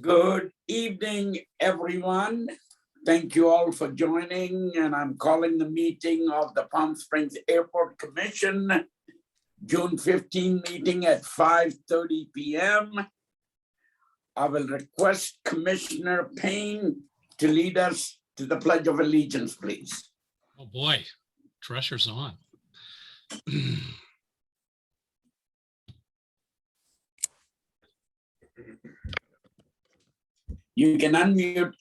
Good evening, everyone. Thank you all for joining, and I'm calling the meeting of the Palm Springs Airport Commission, June 15 meeting at 5:30 p.m. I will request Commissioner Payne to lead us to the Pledge of Allegiance, please. Oh boy, pressure's on. You can unmute.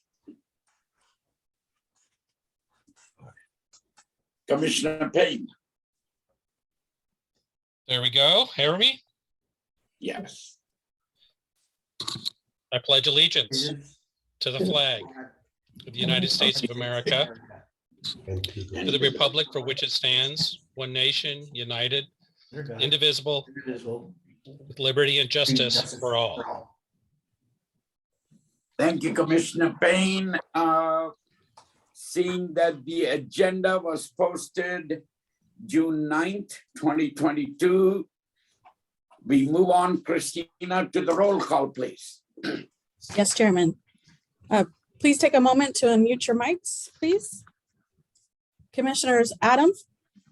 Commissioner Payne. There we go. Hear me? Yes. I pledge allegiance to the flag of the United States of America, to the republic for which it stands, one nation, united, indivisible, with liberty and justice for all. Thank you, Commissioner Payne. Seeing that the agenda was posted June 9th, 2022, we move on, Christina, to the roll call, please. Yes, Chairman. Please take a moment to unmute your mics, please. Commissioners Adams.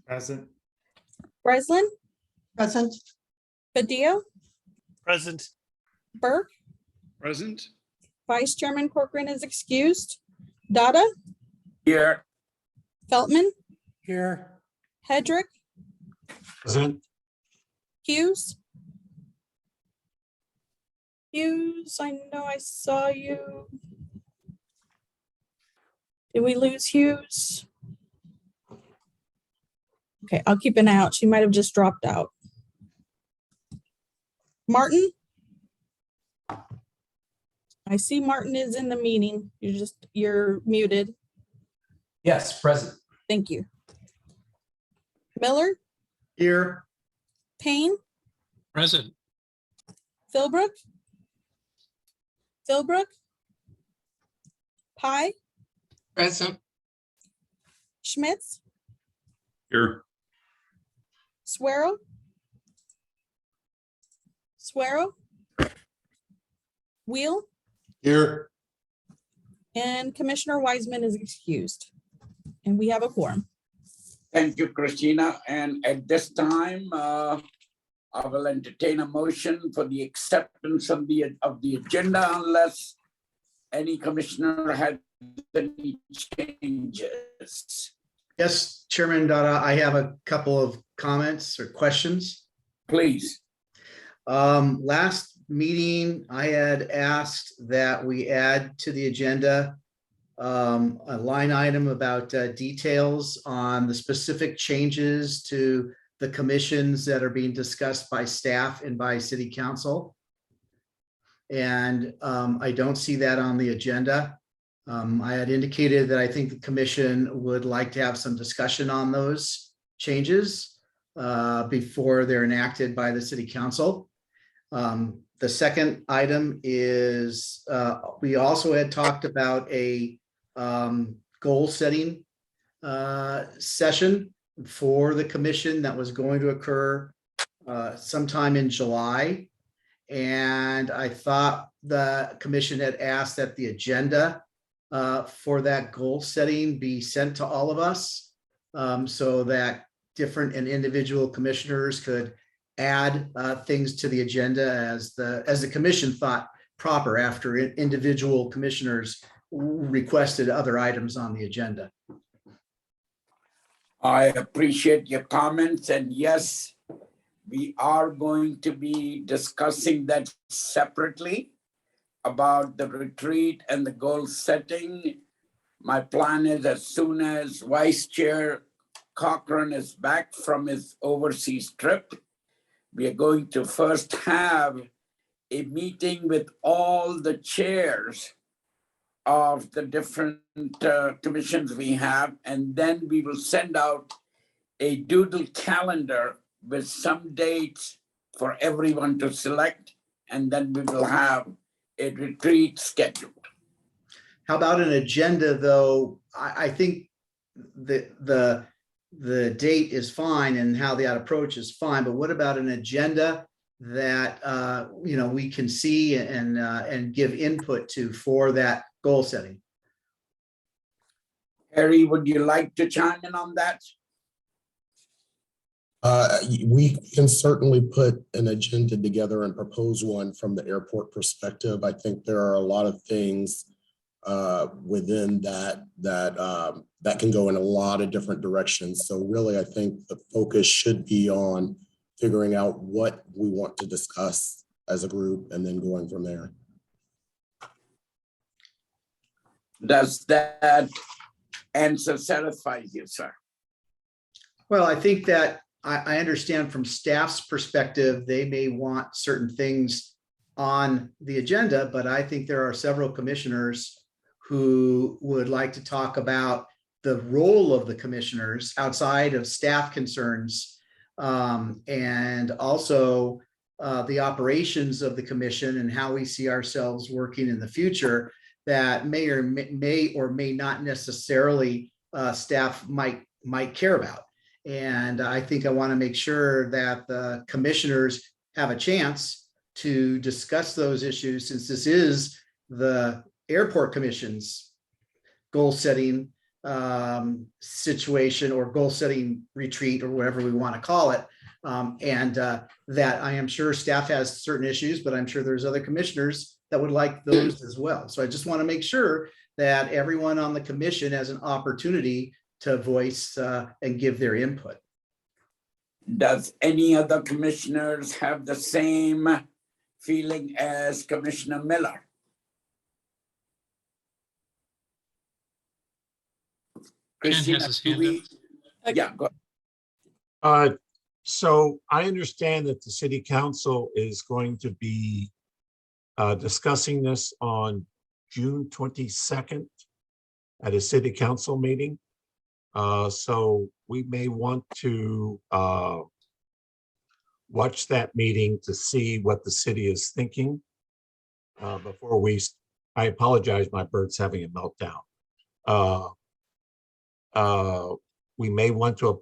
Present. Breslin. Present. Badillo. Present. Burke. Present. Vice Chairman Corcoran is excused. Dada. Here. Feltman. Here. Hedrick. Present. Hughes. Hughes, I know I saw you. Did we lose Hughes? Okay, I'll keep an eye out. She might have just dropped out. Martin? I see Martin is in the meeting. You're muted. Yes, present. Thank you. Miller? Here. Payne? Present. Philbrook? Philbrook? Pye? Present. Schmitz? Here. Swero? Swero? Wheel? Here. And Commissioner Wiseman is excused. And we have a quorum. Thank you, Christina. And at this time, I will entertain a motion for the acceptance of the agenda unless any commissioner had any changes. Yes, Chairman Dada, I have a couple of comments or questions. Please. Last meeting, I had asked that we add to the agenda a line item about details on the specific changes to the commissions that are being discussed by staff and by city council. And I don't see that on the agenda. I had indicated that I think the commission would like to have some discussion on those changes before they're enacted by the city council. The second item is we also had talked about a goal setting session for the commission that was going to occur sometime in July. And I thought the commission had asked that the agenda for that goal setting be sent to all of us so that different and individual commissioners could add things to the agenda as the commission thought proper after individual commissioners requested other items on the agenda. I appreciate your comments, and yes, we are going to be discussing that separately about the retreat and the goal setting. My plan is as soon as Vice Chair Cochran is back from his overseas trip, we are going to first have a meeting with all the chairs of the different commissions we have, and then we will send out a doodle calendar with some dates for everyone to select, and then we will have a retreat scheduled. How about an agenda, though? I think the date is fine and how that approach is fine, but what about an agenda that, we can see and give input to for that goal setting. Harry, would you like to chime in on that? We can certainly put an agenda together and propose one from the airport perspective. I think there are a lot of things within that can go in a lot of different directions. So really, I think the focus should be on figuring out what we want to discuss as a group and then going from there. Does that answer satisfy you, sir? Well, I think that I understand from staff's perspective, they may want certain things on the agenda, but I think there are several commissioners who would like to talk about the role of the commissioners outside of staff concerns, and also the operations of the commission and how we see ourselves working in the future that may or may not necessarily staff might care about. And I think I want to make sure that the commissioners have a chance to discuss those issues, since this is the Airport Commission's goal setting situation or goal setting retreat or whatever we want to call it. That I am sure staff has certain issues, but I'm sure there's other commissioners that would like those as well. So I just want to make sure that everyone on the commission has an opportunity to voice and give their input. Does any other commissioners have the same feeling as Commissioner Miller? Ken has Christina, his do hand we- up. Yeah, go ahead. So I understand that the city council is going to be discussing this on June 22nd at a city council meeting. So we may want to watch that meeting to see what the city is thinking before I apologize, my bird's having a meltdown. We may want to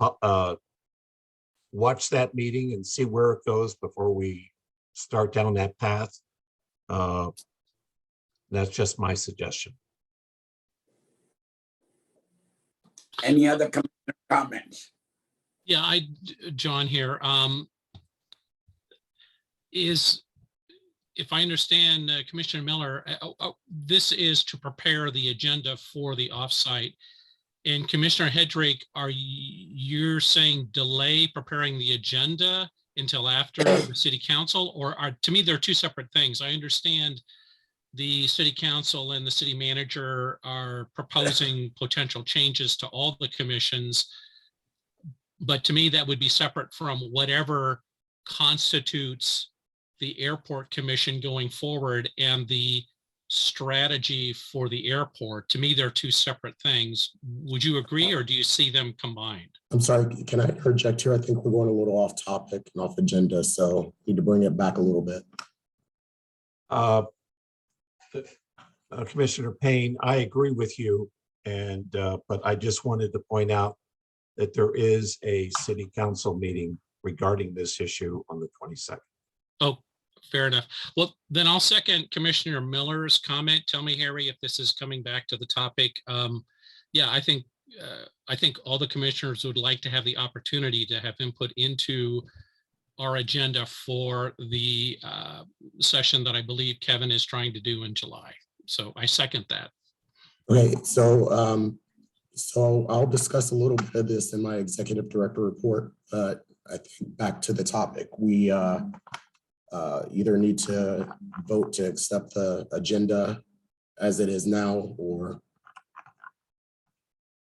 watch that meeting and see where it goes before we start down that path. That's just my suggestion. Any other commissioner comments? Yeah, John here. If I understand Commissioner Miller, this is to prepare the agenda for the offsite. And Commissioner Hedrick, you're saying delay preparing the agenda until after the city council, or to me, they're two separate things. I understand the city council and the city manager are proposing potential changes to all the commissions. But to me, that would be separate from whatever constitutes the airport commission going forward and the strategy for the airport. To me, they're two separate things. Would you agree, or do you see them combined? I'm sorry, can I interject here? I think we're going a little off topic and off agenda, so need to bring it back a little bit. Commissioner Payne, I agree with you, but I just wanted to point out that there is a city council meeting regarding this issue on the 22nd. Oh, fair enough. Well, then I'll second Commissioner Miller's comment. Tell me, Harry, if this is coming back to the topic. Yeah, I think all the commissioners would like to have the opportunity to have input into our agenda for the session that I believe Kevin is trying to do in July. So I second that. Okay, so I'll discuss a little bit of this in my executive director report, but I think back to the topic, we either need to vote to accept the agenda as it is now, or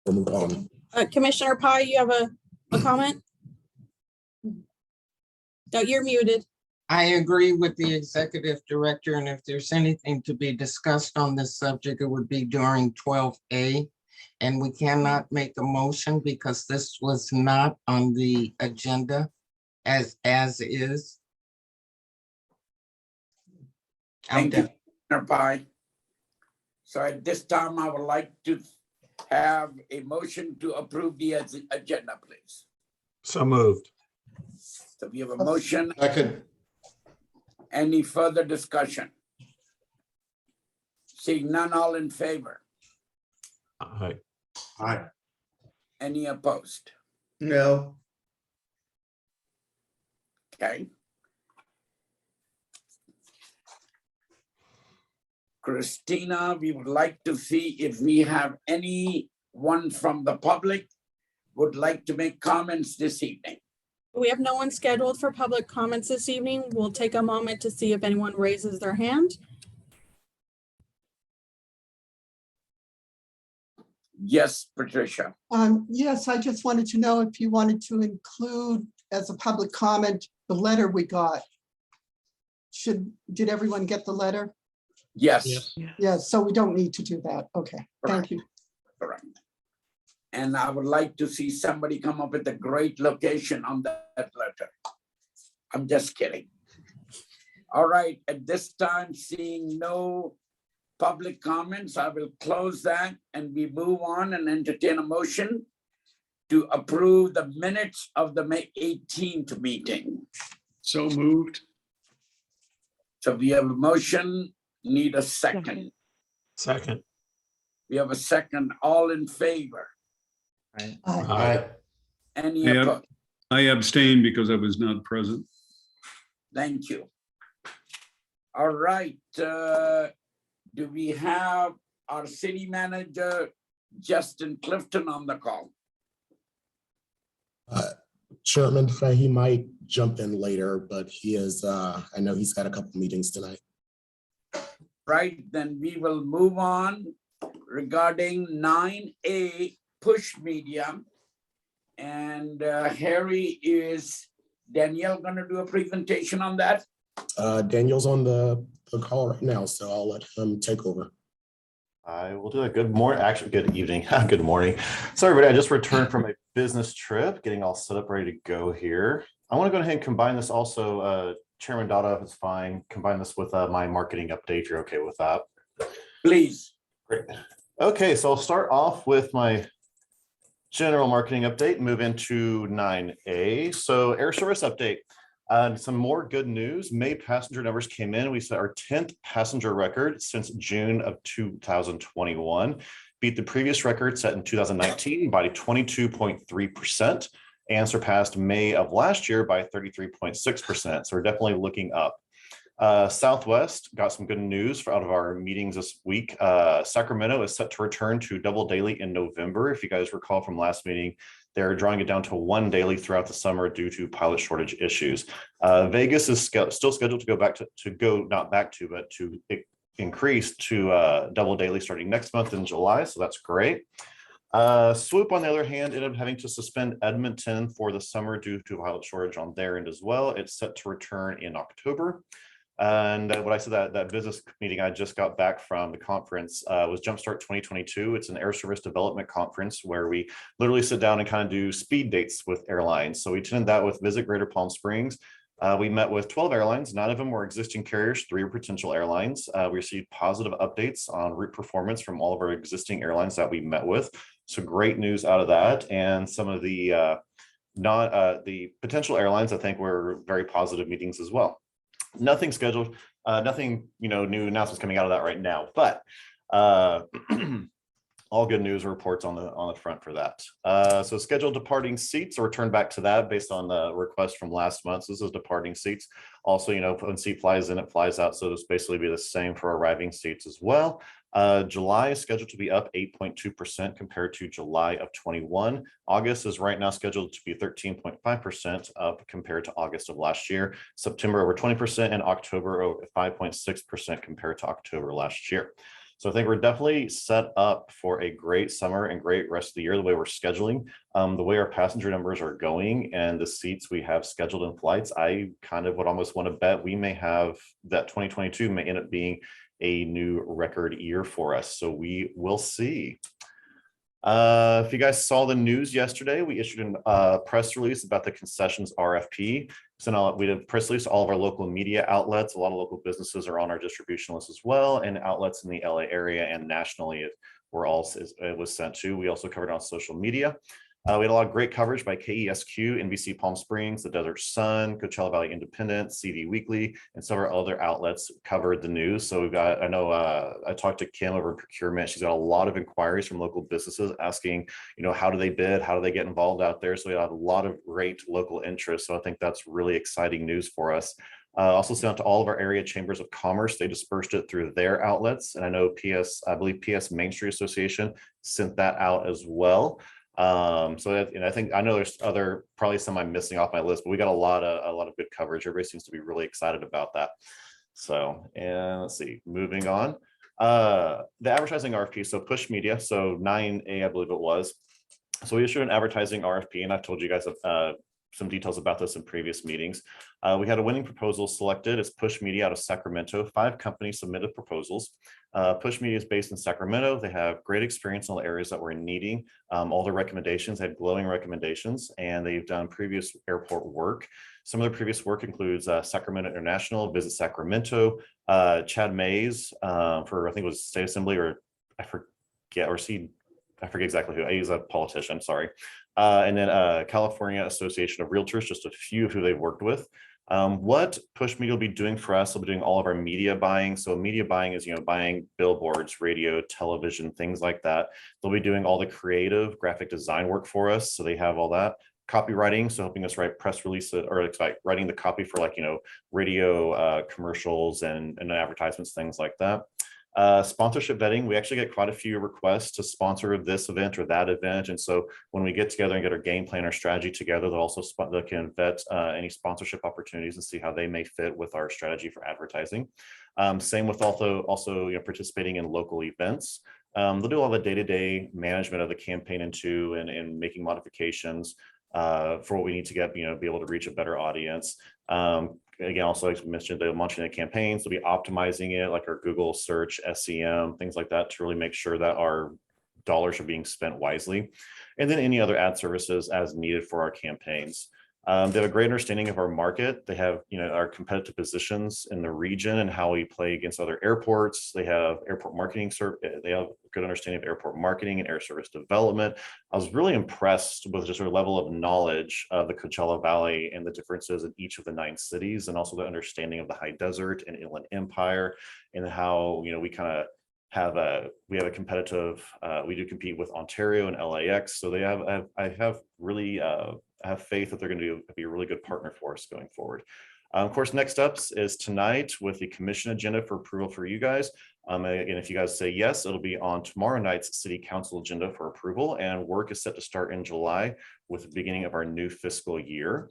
we'll move on. Commissioner Pai, you have a comment? No, you're muted. I agree with the executive director, and if there's anything to be discussed on this subject, it would be during 12A. And we cannot make a motion because this was not on the agenda as is. Thank you, Commissioner Pai. So at this time, I would like to have a motion to approve the agenda, please. So moved. So we have a motion Second. Any further discussion? Seeing none, all in favor? Aye. Any opposed? No. Okay. Christina, we would like to see if we have anyone from the public would like to make comments this evening. We have no one scheduled for public comments this evening. We'll take a moment to see if anyone raises their hand. Yes, Patricia. Yes, I just wanted to know if you wanted to include as a public comment, the letter we got. Did everyone get the letter? Yes, Yes, so we don't need to do that. Okay, thank you. correct. And I would like to see somebody come up with a great location on that letter. I'm just kidding. All right, at this time, seeing no public comments, I will close that and we move on and entertain a motion to approve the minutes of the May 18th meeting. So moved. So we have a motion, need a second. Second. We have a second, all in favor. Aye. Any Yeah. opposed? I abstained because I was not present. Thank you. All right, do we have our city manager, Justin Clifton, on the call? Chairman, he might jump in later, but he is, I know he's got a couple meetings tonight. Right, then we will move on regarding 9A push media. And Harry, is Danielle gonna do a presentation on that? Daniel's on the call right now, so I'll let him take over. I will do a good morning, actually good evening, good morning. So everybody, I just returned from a business trip, getting all set up, ready to go here. I want to go ahead and combine this also, Chairman Dada, if it's fine, combine this with my marketing update. You're okay with that? Please. Great. Okay, so I'll start off with my general marketing update, move into 9A. So air service update. Some more good news. May passenger numbers came in. We set our 10th passenger record since June of 2021. Beat the previous record set in 2019 by 22.3% and surpassed May of last year by 33.6%. So we're definitely looking up. Southwest got some good news out of our meetings this week. Sacramento is set to return to double daily in November. If you guys recall from last meeting, they're drawing it down to one daily throughout the summer due to pilot shortage issues. Vegas is still scheduled to go back to increase to double daily starting next month in July. So that's great. Swoop, on the other hand, ended up having to suspend Edmonton for the summer due to a pilot shortage on their end as well. It's set to return in October. And what I said, that business meeting I just got back from the conference was Jumpstart 2022. It's an air service development conference where we literally sit down and kind of do speed dates with airlines. So we attended that with Visit Greater Palm Springs. We met with 12 airlines. 9 of them were existing carriers, 3 were potential airlines. We received positive updates on route performance from all of our existing airlines that we met with. So great news out of that. And some of the the potential airlines, I think, were very positive meetings as well. Nothing scheduled, nothing, new announcements coming out of that right now, but all good news reports on the front for that. So scheduled departing seats, or return back to that based on the request from last month. So this is departing seats. Also, when seat flies in, it flies out. So this basically be the same for arriving seats as well. July is scheduled to be up 8.2% compared to July of 21. August is right now scheduled to be 13.5% up compared to August of last year. September over 20% and October over 5.6% compared to October last year. So I think we're definitely set up for a great summer and great rest of the year, the way we're scheduling, the way our passenger numbers are going and the seats we have scheduled in flights. I kind of would almost want to bet we may have that 2022 may end up being a new record year for us. So we will see. If you guys saw the news yesterday, we issued a press release about the Concessions RFP. So we did press release to all of our local media outlets. A lot of local businesses are on our distribution list as well, and outlets in the LA area and nationally it was sent to. We also covered it on social media. We had a lot of great coverage by KESQ, NBC Palm Springs, the Desert Sun, Coachella Valley Independent, CD Weekly, and several other outlets covered the news. So we've got, I know I talked to Kim over in procurement. She's got a lot of inquiries from local businesses asking, how do they bid? How do they get involved out there? So we have a lot of great local interest. So I think that's really exciting news for us. Also sent out to all of our area chambers of commerce. They dispersed it through their outlets. And I know I believe PS Main Street Association sent that out as well. So I know there's probably some I'm missing off my list, but we got a lot of good coverage. Everybody seems to be really excited about that. So, and let's see, moving on. The advertising RFP, so push media, so 9A, I believe it was. So we issued an advertising RFP, and I've told you guys some details about this in previous meetings. We had a winning proposal selected. It's Push Media out of Sacramento. 5 companies submitted proposals. Push Media is based in Sacramento. They have great experience in all the areas that we're needing. All their recommendations had glowing recommendations, and they've done previous airport work. Some of their previous work includes Sacramento International, Visit Sacramento, Chad Mays for, I think it was State Assembly, or I forget exactly who. He's a politician, sorry. And then California Association of Realtors, just a few of who they've worked with. What Push Media will be doing for us, they'll be doing all of our media buying. So media buying is, buying billboards, radio, television, things like that. They'll be doing all the creative graphic design work for us. So they have all that. Copywriting, so helping us write press releases, or writing the copy for radio commercials and advertisements, things like that. Sponsorship vetting, we actually get quite a few requests to sponsor this event or that event. And so when we get together and get our game plan, our strategy together, they can vet any sponsorship opportunities and see how they may fit with our strategy for advertising. Same with also participating in local events. They'll do all the day-to-day management of the campaign and making modifications for what we need to get, be able to reach a better audience. Again, also, as mentioned, they're launching the campaigns. They'll be optimizing it, like our Google search, SEM, things like that, to really make sure that our dollars are being spent wisely. And then any other ad services as needed for our campaigns. They have a great understanding of our market. They have, our competitive positions in the region and how we play against other airports. They have airport marketing. They have a good understanding of airport marketing and air service development. I was really impressed with just their level of knowledge of the Coachella Valley and the differences in each of the 9 cities, and also the understanding of the High Desert and Inland Empire, and how, we kind of have a competitive, we do compete with Ontario and LAX. So I have faith that they're going to be a really good partner for us going forward. Of course, next up is tonight with the commission agenda for approval for you guys. And if you guys say yes, it'll be on tomorrow night's city council agenda for approval, and work is set to start in July with the beginning of our new fiscal year.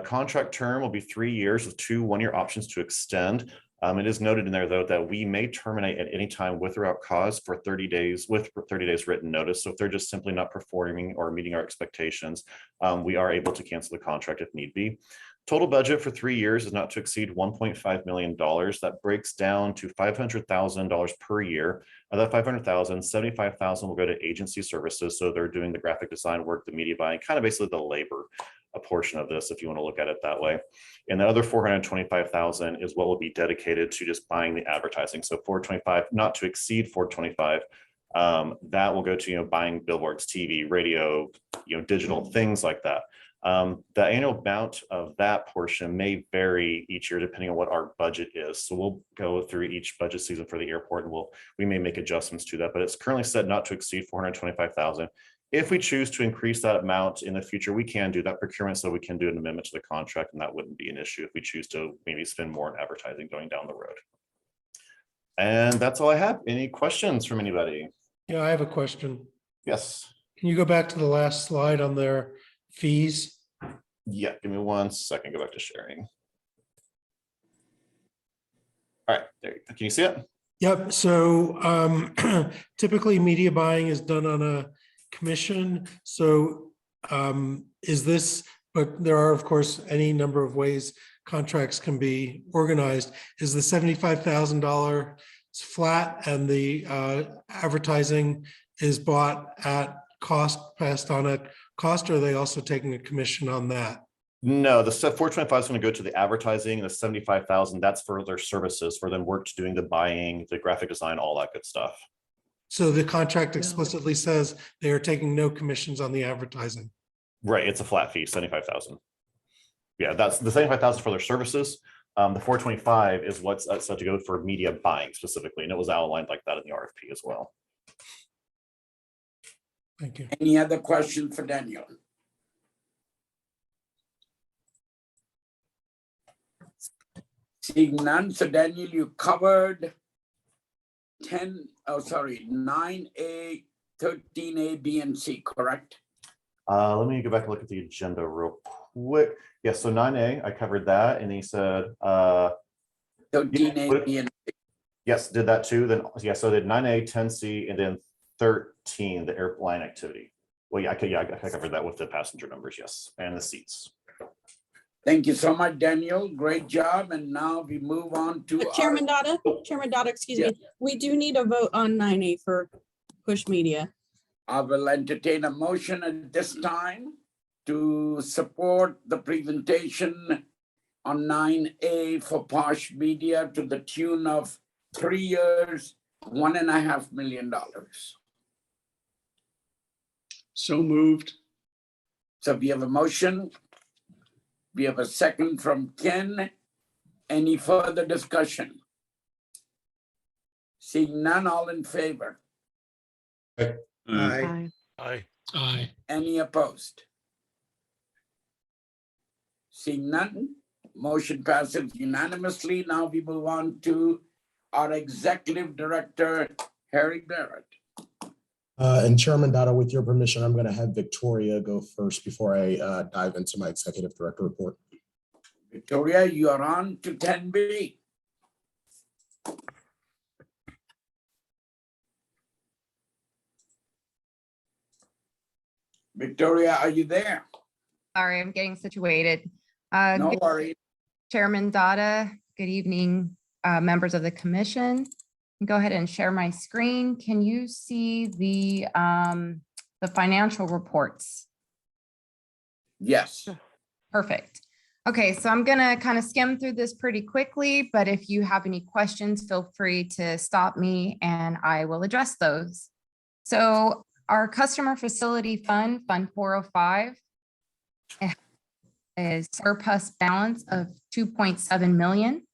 Contract term will be 3 years with 2 one-year options to extend. It is noted in there, though, that we may terminate at any time with or without cause for 30 days with 30 days written notice. So if they're just simply not performing or meeting our expectations, we are able to cancel the contract if need be. Total budget for 3 years is not to exceed $1.5 million. That breaks down to $500,000 per year. Of that $500,000, $75,000 will go to agency services. So they're doing the graphic design work, the media buying, kind of basically the labor a portion of this, if you want to look at it that way. And the other $425,000 is what will be dedicated to just buying the advertising. So $425,000, not to exceed $425,000, that will go to buying billboards, TV, radio, digital, things like that. The annual amount of that portion may vary each year depending on what our budget is. So we'll go through each budget season for the airport, and we may make adjustments to that, but it's currently set not to exceed $425,000. If we choose to increase that amount in the future, we can do that procurement, so we can do an amendment to the contract, and that wouldn't be an issue if we choose to maybe spend more on advertising going down the road. And that's all I have. Any questions from anybody? Yeah, I have a question. Yes. Can you go back to the last slide on their fees? Yeah, give me 1 second. Go back to sharing. All right, there you go. Can you see it? Yep. So typically media buying is done on a commission. So is this, but there are, of course, any number of ways contracts can be organized. Is the $75,000 flat and the advertising is bought at cost, passed on at cost, or are they also taking a commission on that? No, the $425,000 is going to go to the advertising. The $75,000, that's for their services, for them work doing the buying, the graphic design, all that good stuff. So the contract explicitly says they are taking no commissions on the advertising. Right, it's a flat fee, 75,000. Yeah, that's the 75,000 for their services. The 425 is what's set to go for media buying specifically, and it was outlined like that in the RFP as well. Thank you. Any other questions for Daniel? Seeing none, so Daniel, you covered 9A, 13A, B, and C, correct? Let me go back and look at the agenda real quick. Yes, so 9A, I covered that, and he said 13A, B, and yes, did that too. Then yeah, so did 9A, 10C, and then 13, the airline activity. Well, yeah, I covered that with the passenger numbers, yes, and the seats. thank you so much, Daniel. Great job. And now we move on to Chairman Dada, excuse me, we do need a vote on 9A for Push Media. I will entertain a motion at this time to support the presentation on 9A for Posh Media to the tune of 3 years, $1.5 million. So moved. So we have a motion. We have a second from Ken. Any further discussion? Seeing none, all in favor? Aye. Aye. Any opposed? Seeing none, motion passes unanimously. Now we move on to our Executive Director, Harry Barrett. And Chairman Dada, with your permission, I'm going to have Victoria go first before I dive into my executive director report. Victoria, you are on to 10B. Victoria, are you there? Sorry, I'm getting situated. No Good- worries. Chairman Dada, good evening, members of the commission. Go ahead and share my screen. Can you see the financial reports? Yes. Perfect. Okay, so I'm gonna kind of skim through this pretty quickly, but if you have any questions, feel free to stop me and I will address those. So our customer facility fund, Fund 405, is surplus balance of 2.7 million.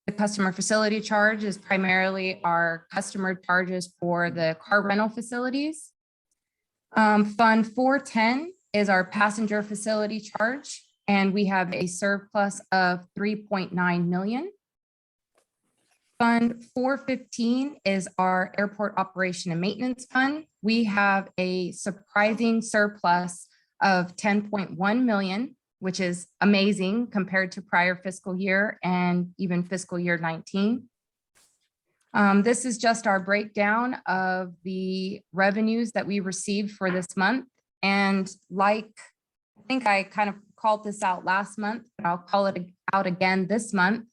The customer facility charge is primarily our customer charges for the car rental facilities. Fund 410 is our passenger facility charge, and we have a surplus of 3.9 million. Fund 415 is our airport operation and maintenance fund. We have a surprising surplus of 10.1 million, which is amazing compared to prior fiscal year and even fiscal year 19. This is just our breakdown of the revenues that we received for this month. And like, I think I kind of called this out last month, but I'll call it out again this month.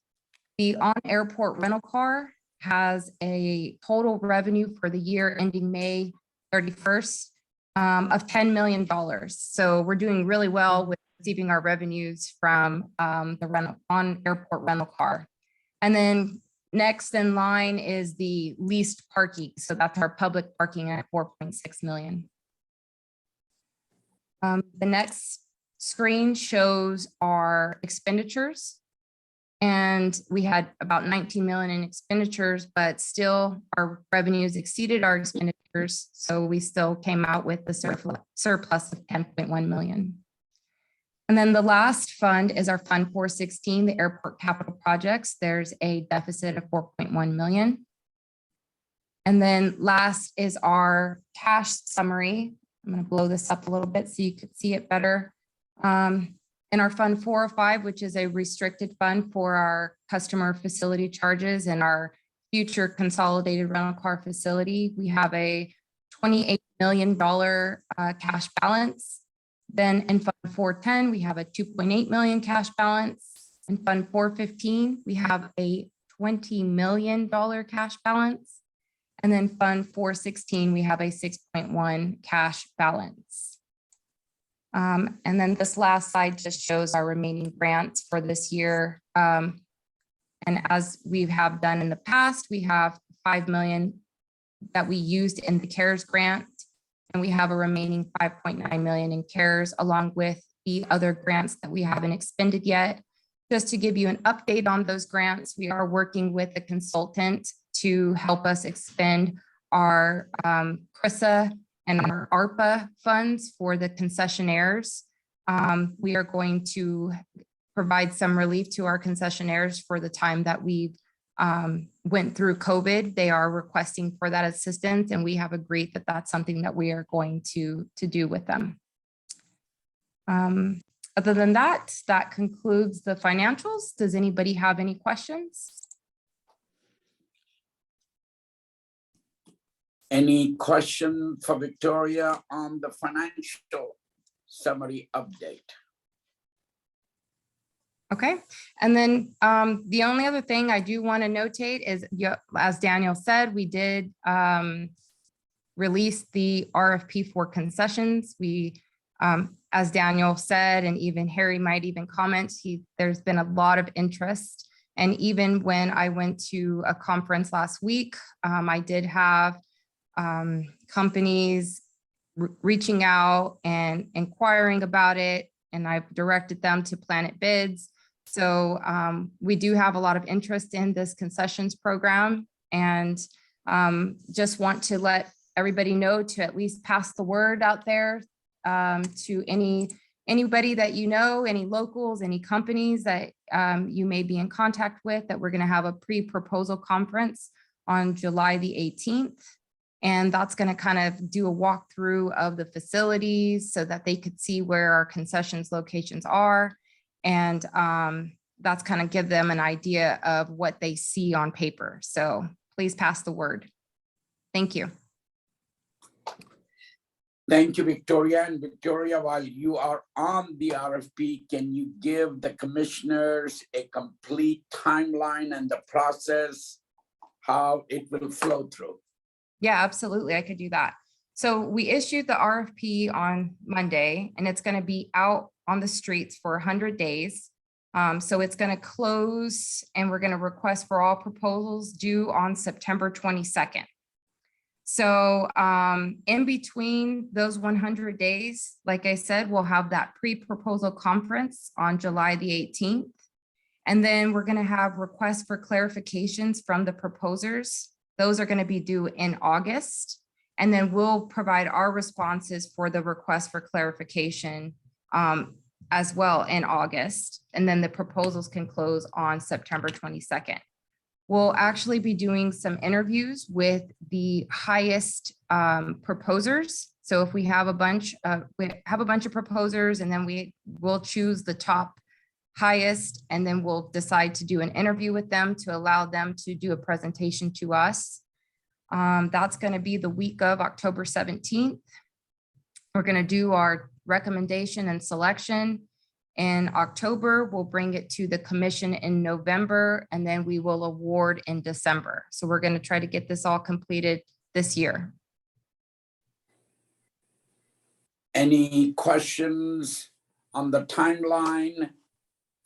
The on-airport rental car has a total revenue for the year ending May 31st of $10 million. So we're doing really well with receiving our revenues from the rental on-airport rental car. And then next in line is the leased parking. So that's our public parking at 4.6 million. The next screen shows our expenditures. And we had about 19 million in expenditures, but still our revenues exceeded our expenditures. So we still came out with the surplus of 10.1 million. And then the last fund is our Fund 416, the airport capital projects. There's a deficit of 4.1 million. And then last is our cash summary. I'm going to blow this up a little bit so you could see it better. In our Fund 405, which is a restricted fund for our customer facility charges and our future consolidated rental car facility, we have a $28 million cash balance. Then in Fund 410, we have a 2.8 million cash balance. In Fund 415, we have a $20 million cash balance. And then Fund 416, we have a 6.1 cash balance. And then this last slide just shows our remaining grants for this year. And as we have done in the past, we have $5 million that we used in the CARES grant. And we have a remaining 5.9 million in CARES, along with the other grants that we haven't expended yet. Just to give you an update on those grants, we are working with a consultant to help us expend our CRISA and our ARPA funds for the concessionaires. We are going to provide some relief to our concessionaires for the time that we went through COVID. They are requesting for that assistance, and we have agreed that that's something that we are going to do with them. Other than that, that concludes the financials. Does anybody have any questions? Any question for Victoria on the financial summary update? Okay, and then the only other thing I do want to notate is, as Daniel said, we did release the RFP for concessions. We, as Daniel said, and even Harry might even comment, there's been a lot of interest. And even when I went to a conference last week, I did have companies reaching out and inquiring about it, and I've directed them to Planet Bids. So we do have a lot of interest in this concessions program, and just want to let everybody know to at least pass the word out there to anybody that you know, any locals, any companies that you may be in contact with, that we're going to have a pre-proposal conference on July the 18th. And that's going to kind of do a walkthrough of the facilities so that they could see where our concessions locations are. And that's kind of give them an idea of what they see on paper. So please pass the word. Thank you. Thank you, Victoria. And Victoria, while you are on the RFP, can you give the commissioners a complete timeline and the process, how it will flow through? Yeah, absolutely. I could do that. So we issued the RFP on Monday, and it's going to be out on the streets for 100 days. So it's going to close, and we're going to request for all proposals due on September 22nd. So in between those 100 days, like I said, we'll have that pre-proposal conference on July the 18th. And then we're going to have requests for clarifications from the proposers. Those are going to be due in August. And then we'll provide our responses for the request for clarification as well in August. And then the proposals can close on September 22nd. We'll actually be doing some interviews with the highest proposers. So if we have a bunch of proposers, and then we will choose the top highest, and then we'll decide to do an interview with them to allow them to do a presentation to us. That's going to be the week of October 17th. We're going to do our recommendation and selection in October. We'll bring it to the commission in November, and then we will award in December. So we're going to try to get this all completed this year. Any questions on the timeline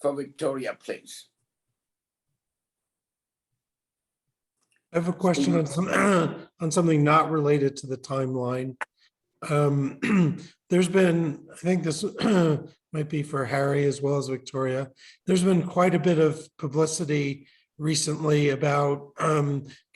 for Victoria, please? I have a question on something not related to the timeline. There's been, I think this might be for Harry as well as Victoria, there's been quite a bit of publicity recently about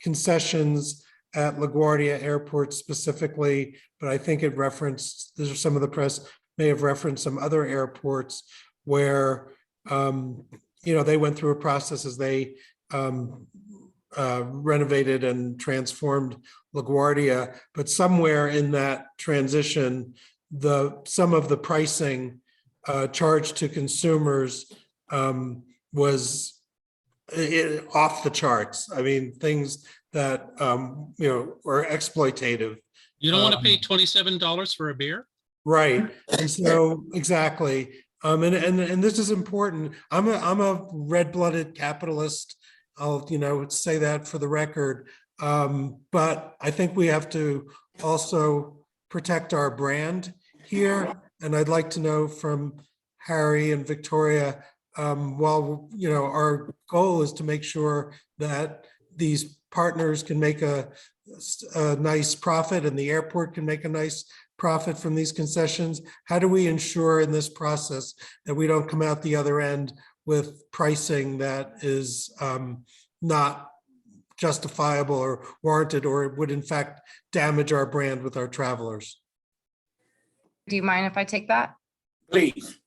concessions at LaGuardia Airport specifically, but I think it referenced, there's some of the press may have referenced some other airports where they went through a process as they renovated and transformed LaGuardia, but somewhere in that transition, some of the pricing charged to consumers was off the charts. I mean, things that were exploitative. You don't want to pay $27 for a beer? Right, and so exactly. And this is important. I'm a red-blooded capitalist. I'll say that for the record. But I think we have to also protect our brand here. And I'd like to know from Harry and Victoria, while our goal is to make sure that these partners can make a a nice profit and the airport can make a nice profit from these concessions? How do we ensure in this process that we don't come out the other end with pricing that is not justifiable or warranted, or would in fact damage our brand with our travelers? Do you mind if I take that? Please.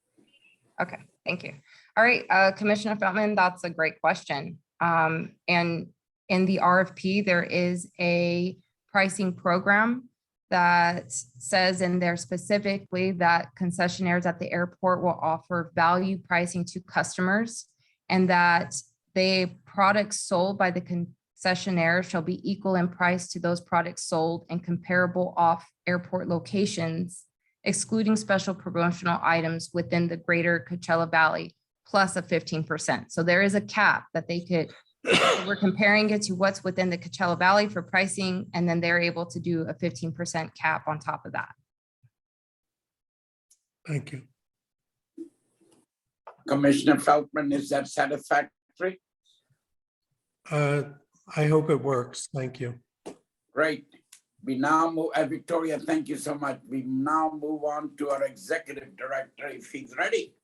Okay, thank you. All right, Commissioner Feltman, that's a great question. And in the RFP, there is a pricing program that says in there specifically that concessionaires at the airport will offer value pricing to customers, and that the products sold by the concessionaire shall be equal in price to those products sold in comparable off-airport locations, excluding special promotional items within the greater Coachella Valley, plus a 15%. So there is a cap that they could, we're comparing it to what's within the Coachella Valley for pricing, and then they're able to do a 15% cap on top of that. Thank you. Commissioner Feltman, is that satisfactory? I hope it works. Thank you. Great. We now move, Victoria, thank you so much. We now move on to our executive director, if he's ready.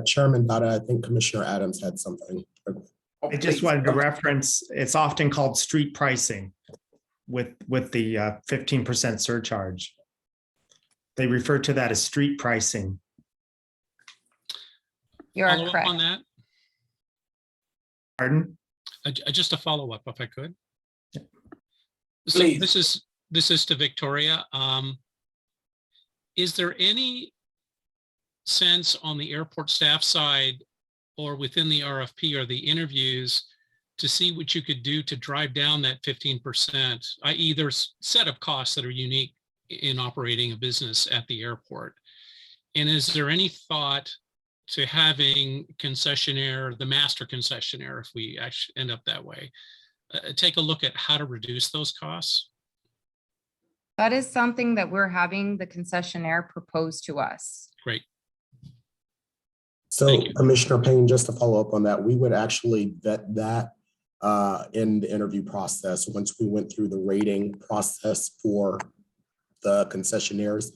Chairman Dada, I think Commissioner Adams had something. Oh, I just please. wanted to reference, it's often called street pricing with the 15% surcharge. They refer to that as street pricing. You are Follow up correct. on that. Pardon? Just a follow up, if I could. So Please. this is to Victoria. Is there any sense on the airport staff side or within the RFP or the interviews to see what you could do to drive down that 15%, i.e. there's set of costs that are unique in operating a business at the airport? And is there any thought to having concessionaire, the master concessionaire, if we actually end up that way, take a look at how to reduce those costs? That is something that we're having the concessionaire propose to us. Great. So Thank you. Commissioner Payne, just to follow up on that, we would actually vet that in the interview process. Once we went through the rating process for the concessionaires,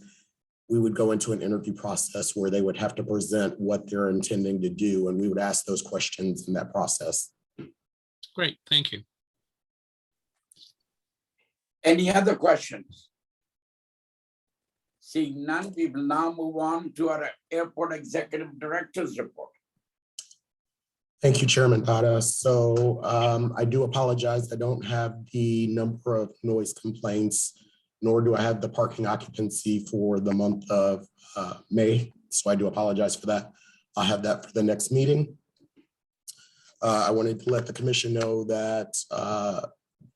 we would go into an interview process where they would have to present what they're intending to do, and we would ask those questions in that process. Great, thank you. Any other questions? Seeing none, we will now move on to our airport executive director's report. Thank you, Chairman Dada. So I do apologize. I don't have the number of noise complaints, nor do I have the parking occupancy for the month of May. So I do apologize for that. I'll have that for the next meeting. I wanted to let the commission know that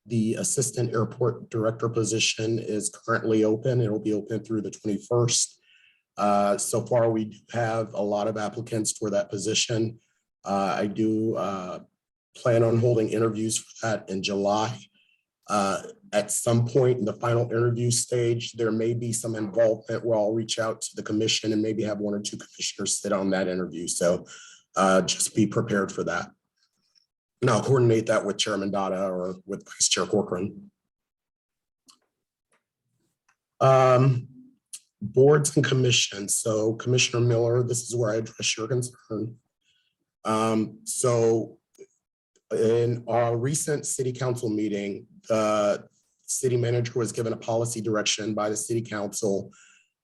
the assistant airport director position is currently open. It will be open through the 21st. So far, we do have a lot of applicants for that position. I do plan on holding interviews for that in July. At some point in the final interview stage, there may be some involvement where I'll reach out to the commission and maybe have one or two commissioners sit on that interview. So just be prepared for that. And I'll coordinate that with Chairman Dada or with Vice Chair Corcoran. Boards and commissions. So Commissioner Miller, this is where I address your concern. So in our recent city council meeting, the city manager was given a policy direction by the city council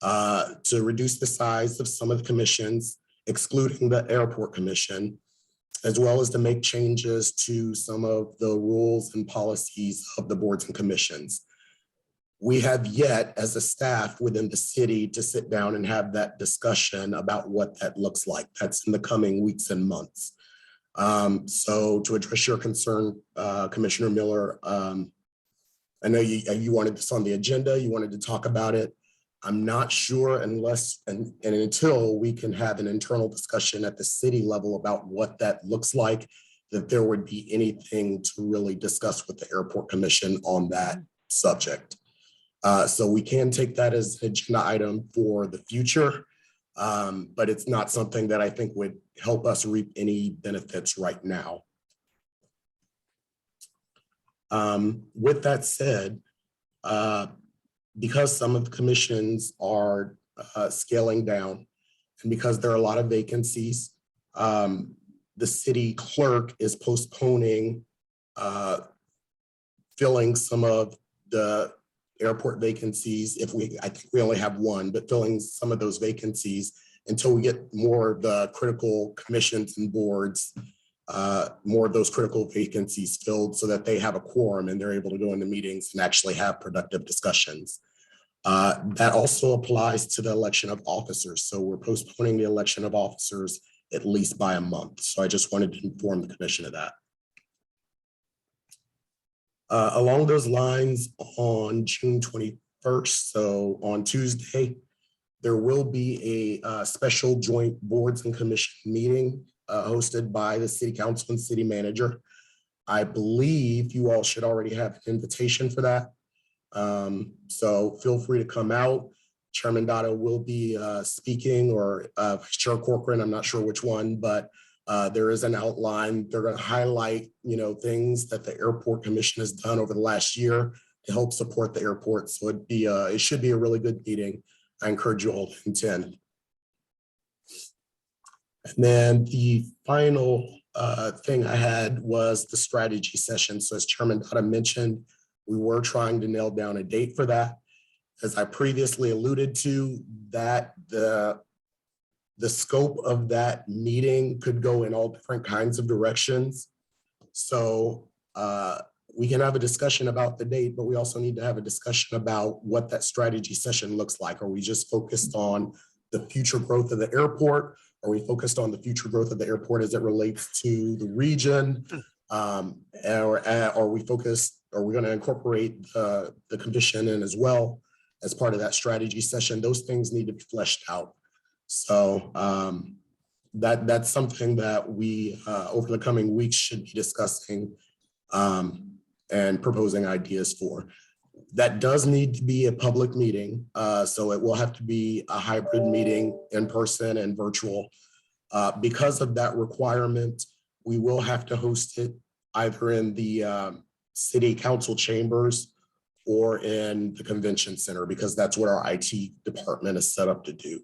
to reduce the size of some of the commissions, excluding the airport commission, as well as to make changes to some of the rules and policies of the boards and commissions. We have yet, as a staff within the city, to sit down and have that discussion about what that looks like. That's in the coming weeks and months. So to address your concern, Commissioner Miller, I know you wanted this on the agenda, you wanted to talk about it. I'm not sure unless and until we can have an internal discussion at the city level about what that looks like, that there would be anything to really discuss with the airport commission on that subject. So we can take that as an agenda item for the future, but it's not something that I think would help us reap any benefits right now. With that said, because some of the commissions are scaling down and because there are a lot of vacancies, the city clerk is postponing filling some of the airport vacancies. I think we only have one, but filling some of those vacancies until we get more of the critical commissions and boards, more of those critical vacancies filled so that they have a quorum and they're able to go into meetings and actually have productive discussions. That also applies to the election of officers. So we're postponing the election of officers at least by a month. So I just wanted to inform the commission of that. Along those lines, on June 21st, so on Tuesday, there will be a special joint boards and commission meeting hosted by the city council and city manager. I believe you all should already have an invitation for that. So feel free to come out. Chairman Dotto will be speaking, or Vice Chair Corcoran, I'm not sure which one, but there is an outline. They're going to highlight, things that the Airport Commission has done over the last year to help support the airport. So it should be a really good meeting. I encourage you all to attend. And then the final thing I had was the strategy session. So as Chairman Dotto mentioned, we were trying to nail down a date for that. As I previously alluded to, that the scope of that meeting could go in all different kinds of directions. So we can have a discussion about the date, but we also need to have a discussion about what that strategy session looks like. Are we just focused on the future growth of the airport? Are we focused on the future growth of the airport as it relates to the region? Or are we focused, are we going to incorporate the commission in as well as part of that strategy session? Those things need to be fleshed out. So that's something that we over the coming weeks should be discussing and proposing ideas for. That does need to be a public meeting. So it will have to be a hybrid meeting, in person and virtual. Because of that requirement, we will have to host it either in the city council chambers or in the convention center, because that's what our IT department is set up to do.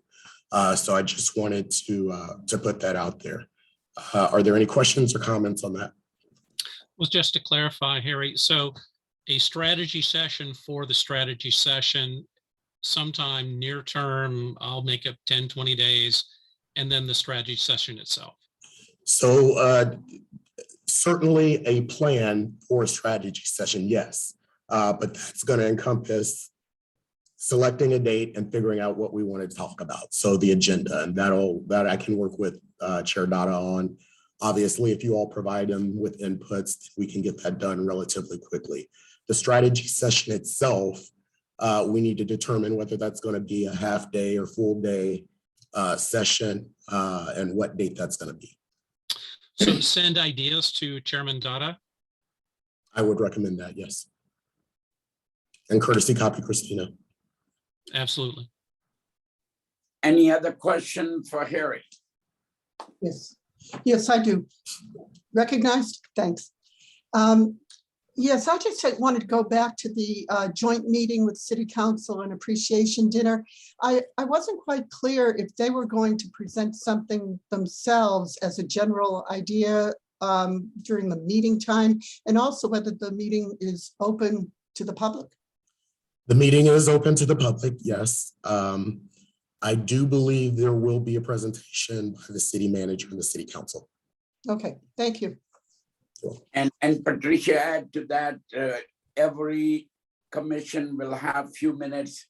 So I just wanted to put that out there. Are there any questions or comments on that? Well, just to clarify, Harry, so a strategy session for the strategy session, sometime near term, I'll make it 10, 20 days, and then the strategy session itself. So certainly a plan for a strategy session, yes. But that's going to encompass selecting a date and figuring out what we want to talk about. So the agenda, and that I can work with Chair Dotto on. Obviously, if you all provide them with inputs, we can get that done relatively quickly. The strategy session itself, we need to determine whether that's going to be a half day or full day session and what date that's going to be. So send ideas to Chairman Dotto? I would recommend that, yes. And courtesy copy Christina. Absolutely. Any other question for Harry? Yes, I do. Recognized? Thanks. Yes, I just wanted to go back to the joint meeting with City Council and appreciation dinner. I wasn't quite clear if they were going to present something themselves as a general idea during the meeting time, and also whether the meeting is open to the public. The meeting is open to the public, yes. I do believe there will be a presentation by the city manager and the city council. Okay, thank you. And Patricia, add to that, every commission will have a few minutes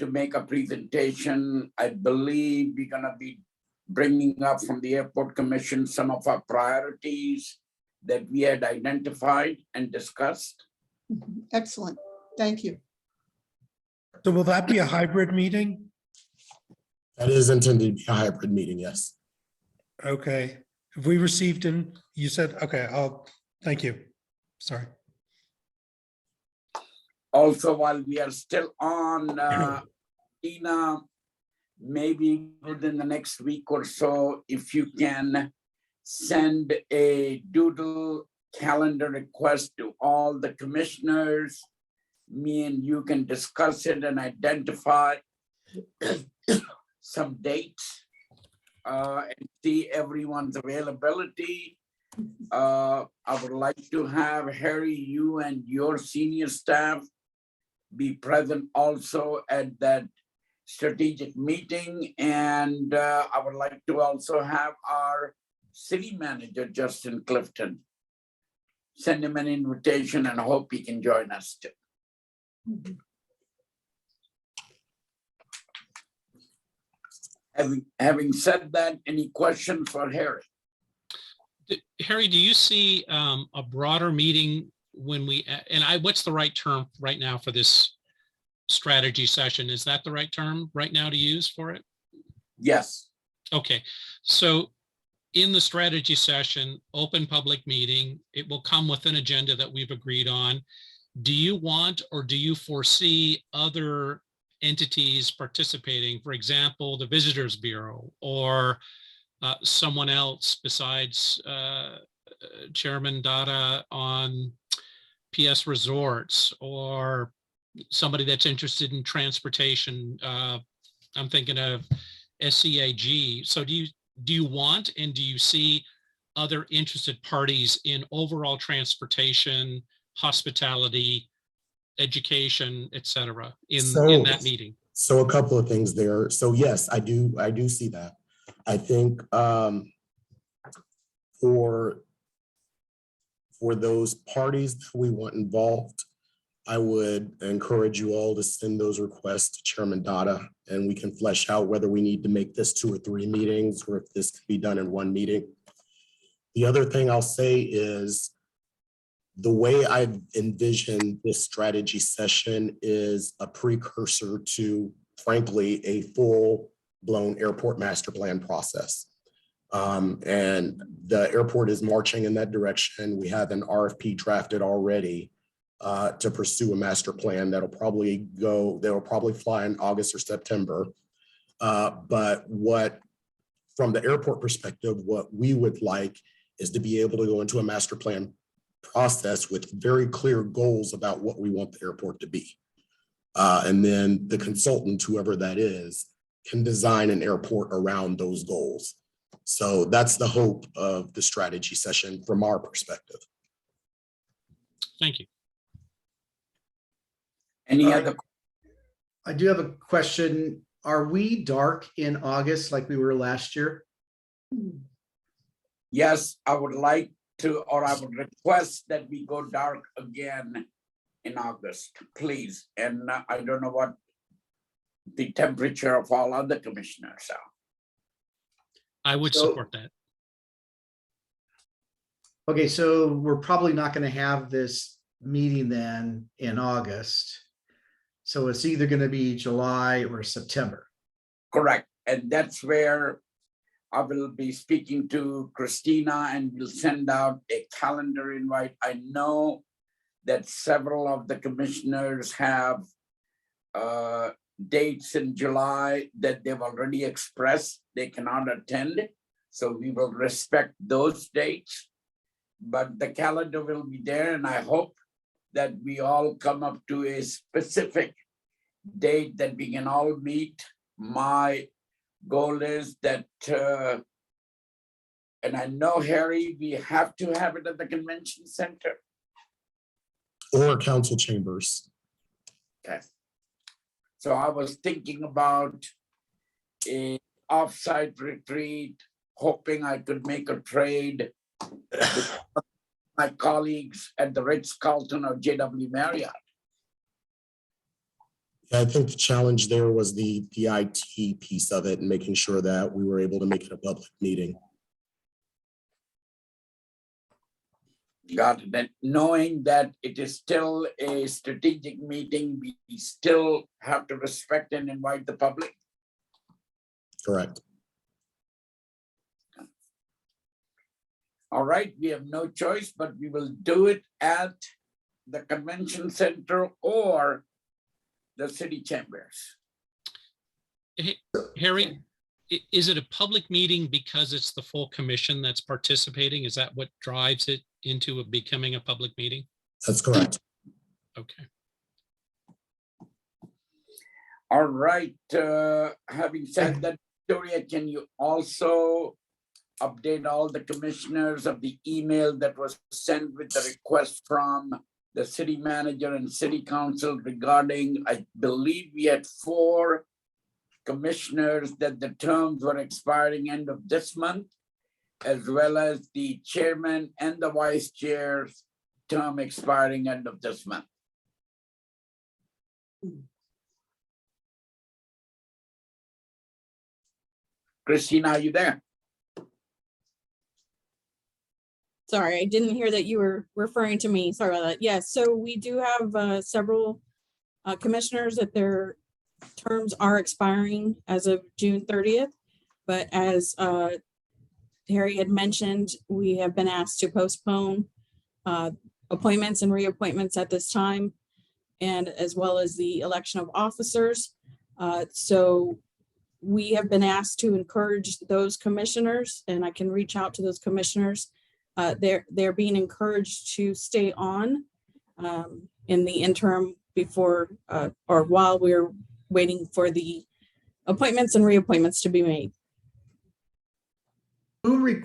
to make a presentation. I believe we're gonna be bringing up from the Airport Commission some of our priorities that we had identified and discussed. Excellent, thank you. So will that be a hybrid meeting? That is intended to be a hybrid meeting, yes. Okay. Have we received you said, okay, thank you. Sorry. Also, while we are still on, Tina, maybe within the next week or so, if you can send a doodle calendar request to all the commissioners. Me and you can discuss it and identify some dates and see everyone's availability. I would like to have Harry, you and your senior staff be present also at that strategic meeting. And I would like to also have our city manager, Justin Clifton, send him an invitation and hope he can join us too. Having said that, any questions for Harry? Harry, do you see a broader meeting when we, what's the right term right now for this strategy session? Is that the right term right now to use for it? Yes. Okay, so in the strategy session, open public meeting, it will come with an agenda that we've agreed on. Do you want or do you foresee other entities participating? For example, the Visitors Bureau or someone else besides Chairman Dada on PS Resorts, or somebody that's interested in transportation. I'm thinking of SCAG. So do you want and do you see other interested parties in overall transportation, hospitality, education, et cetera, in that meeting? So a couple of things there. So yes, I do see that. I think for those parties that we want involved, I would encourage you all to send those requests to Chairman Dada, and we can flesh out whether we need to make this 2 or 3 meetings or if this can be done in 1 meeting. The other thing I'll say is the way I've envisioned this strategy session is a precursor to, frankly, a full-blown airport master plan process. And the airport is marching in that direction. We have an RFP drafted already to pursue a master plan that'll probably fly in August or September. But from the airport perspective, what we would like is to be able to go into a master plan process with very clear goals about what we want the airport to be. And then the consultant, whoever that is, can design an airport around those goals. So that's the hope of the strategy session from our perspective. Thank you. Any other? I do have a question. Are we dark in August like we were last year? Yes, I would like to, or I would request that we go dark again in August, please. And I don't know what the temperature of all other commissioners are. I would support that. Okay, so we're probably not going to have this meeting then in August. So it's either going to be July or September. Correct. And that's where I will be speaking to Christina and we'll send out a calendar invite. I know that several of the commissioners have dates in July that they've already expressed they cannot attend. So we will respect those dates, but the calendar will be there. And I hope that we all come up to a specific date that we can all meet. My goal is that, and I know, Harry, we have to have it at the convention center. Or council chambers. Okay. So I was thinking about a offsite retreat, hoping I could make a trade with my colleagues at the Ritz-Carlton or JW Marriott. I think the challenge there was the IT piece of it and making sure that we were able to make it a public meeting. Got it. And knowing that it is still a strategic meeting, we still have to respect and invite the public. Correct. All right, we have no choice, but we will do it at the convention center or the city chambers. Hey, Harry, Is it a public meeting because it's the full commission that's participating? Is that what drives it into becoming a public meeting? That's correct. Okay. All right, having said that, Victoria, can you also update all the commissioners of the email that was sent with the request from the city manager and city council regarding, I believe we had 4 commissioners that the terms were expiring end of this month, as well as the chairman and the vice chair's term expiring end of this month. Christina, are you there? Sorry, I didn't hear that you were referring to me. Sorry about that. Yes, so we do have several commissioners that their terms are expiring as of June 30th. But as Harry had mentioned, we have been asked to postpone appointments and reappointments at this time, and as well as the election of officers. So we have been asked to encourage those commissioners, and I can reach out to those commissioners. They're being encouraged to stay on in the interim before or while we're waiting for the appointments and reappointments to be made. Can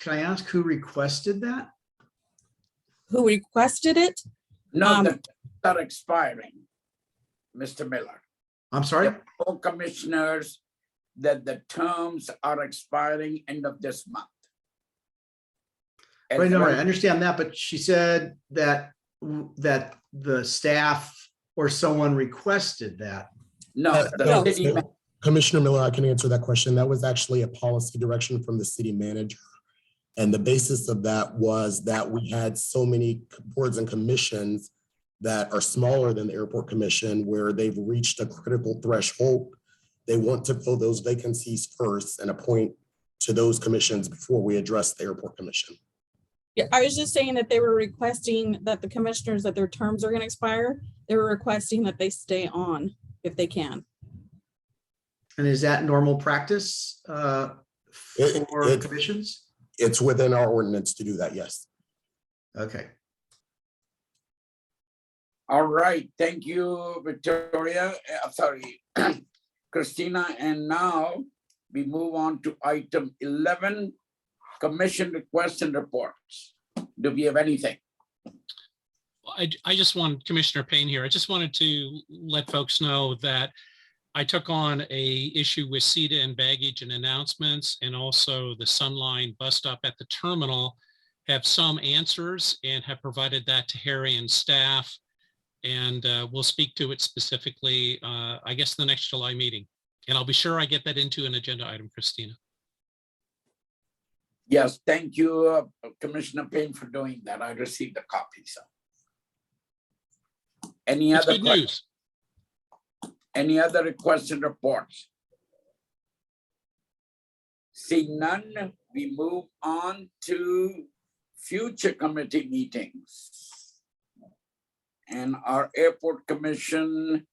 I ask who requested that? Who requested it? No, the terms are expiring, Mr. Miller. I'm sorry? All commissioners that the terms are expiring end of this month. As Right, no, well- I understand that, but she said that the staff or someone requested that. No, the No. city ma- Commissioner Miller, I can answer that question. That was actually a policy direction from the city manager. And the basis of that was that we had so many boards and commissions that are smaller than the airport commission, where they've reached a critical threshold. They want to fill those vacancies first and appoint to those commissions before we address the airport commission. Yeah, I was just saying that they were requesting that the commissioners that their terms are going to expire, they were requesting that they stay on if they can. And is that normal practice for It- commissions? It's within our ordinance to do that, yes. Okay. All right, thank you, Victoria. Sorry, Christina. And now we move on to item 11, commission requests and reports. Do we have anything? I just want, Commissioner Payne here, I just wanted to let folks know that I took on a issue with CETA and baggage and announcements, and also the Sunline bus stop at the terminal have some answers and have provided that to Harry and staff. And we'll speak to it specifically, I guess, the next July meeting. And I'll be sure I get that into an agenda item, Christina. Yes, thank you, Commissioner Payne, for doing that. I received a copy, so. Any It's other good questions? news. Any other requests and reports? See none, we move on to future committee meetings. And our airport commission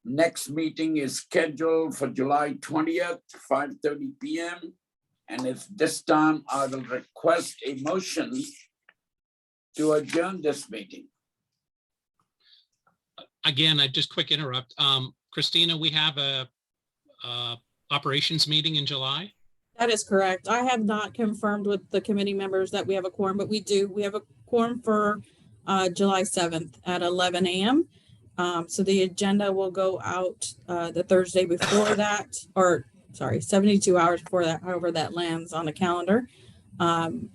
next meeting is scheduled for July 20th, 5:30 p.m. And if this time I will request a motion to adjourn this meeting. Again, I just quick interrupt. Christina, we have a operations meeting in July. That is correct. I have not confirmed with the committee members that we have a quorum, but we do. We have a quorum for July 7th at 11 a.m. So the agenda will go out the Thursday before that, or sorry, 72 hours before that, however that lands on the calendar. And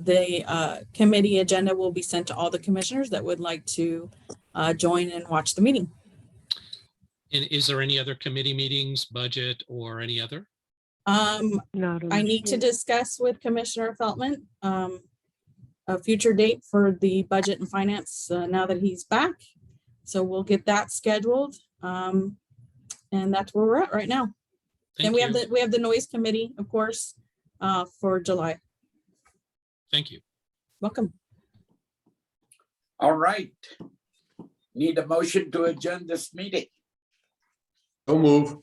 the committee agenda will be sent to all the commissioners that would like to join and watch the meeting. And is there any other committee meetings, budget, or any other? I need to discuss with Commissioner Feltman a future date for the budget and finance now that he's back. So we'll get that scheduled. And that's where we're at right now. And we have the noise committee, of course, for July. Thank you. Welcome. All right. Need a motion to adjourn this meeting. So move.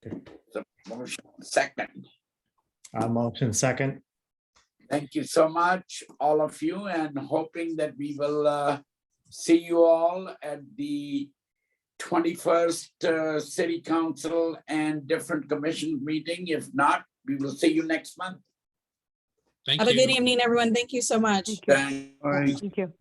The motion second. Motion second. Thank you so much, all of you, and hoping that we will see you all at the 21st City Council and different commission meeting. If not, we will see you next month. Thank Have a good you. evening, everyone. Thank you so much. Thank Bye. Thank you.